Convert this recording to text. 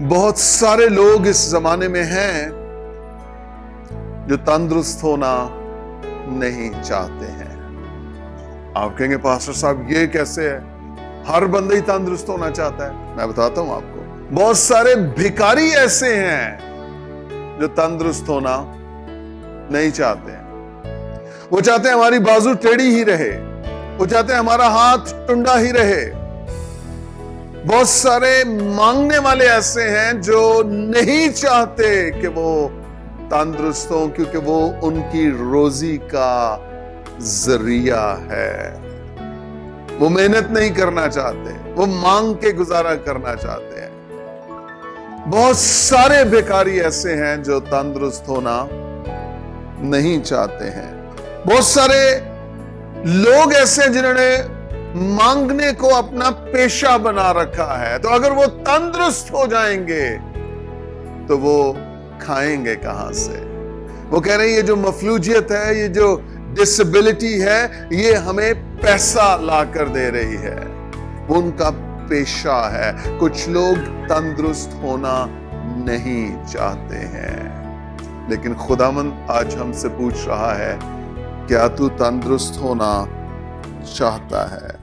بہت سارے لوگ اس زمانے میں ہیں جو تندرست ہونا نہیں چاہتے ہیں. آپ کہیں گے پاسٹر صاحب یہ کیسے ہے؟ ہر بندہ ہی تندرست ہونا چاہتا ہے. میں بتاتا ہوں آپ کو، بہت سارے بھکاری ایسے ہیں جو تندرست ہونا نہیں چاہتے ہیں. وہ چاہتے ہیں ہماری بازو ٹیڑھی ہی رہے، وہ چاہتے ہیں ہمارا ہاتھ ٹنڈا ہی رہے. بہت سارے مانگنے والے ایسے ہیں جو نہیں چاہتے کہ وہ تندرست ہوں، کیونکہ وہ ان کی روزی کا ذریعہ ہے. وہ محنت نہیں کرنا چاہتے، وہ مانگ کے گزارا کرنا چاہتے ہیں. بہت سارے بیکاری ایسے ہیں جو تندرست ہونا نہیں چاہتے ہیں. بہت سارے لوگ ایسے ہیں جنہوں نے مانگنے کو اپنا پیشہ بنا رکھا ہے، تو اگر وہ تندرست ہو جائیں گے تو وہ کھائیں گے کہاں سے؟ وہ کہہ رہے ہیں یہ جو مفلوجیت ہے، یہ جو ڈسیبلٹی ہے، یہ ہمیں پیسہ لا کر دے رہی ہے. وہ ان کا پیشہ ہے. کچھ لوگ تندرست ہونا نہیں چاہتے ہیں، لیکن خداوند آج ہم سے پوچھ رہا ہے، کیا تو تندرست ہونا چاہتا ہے؟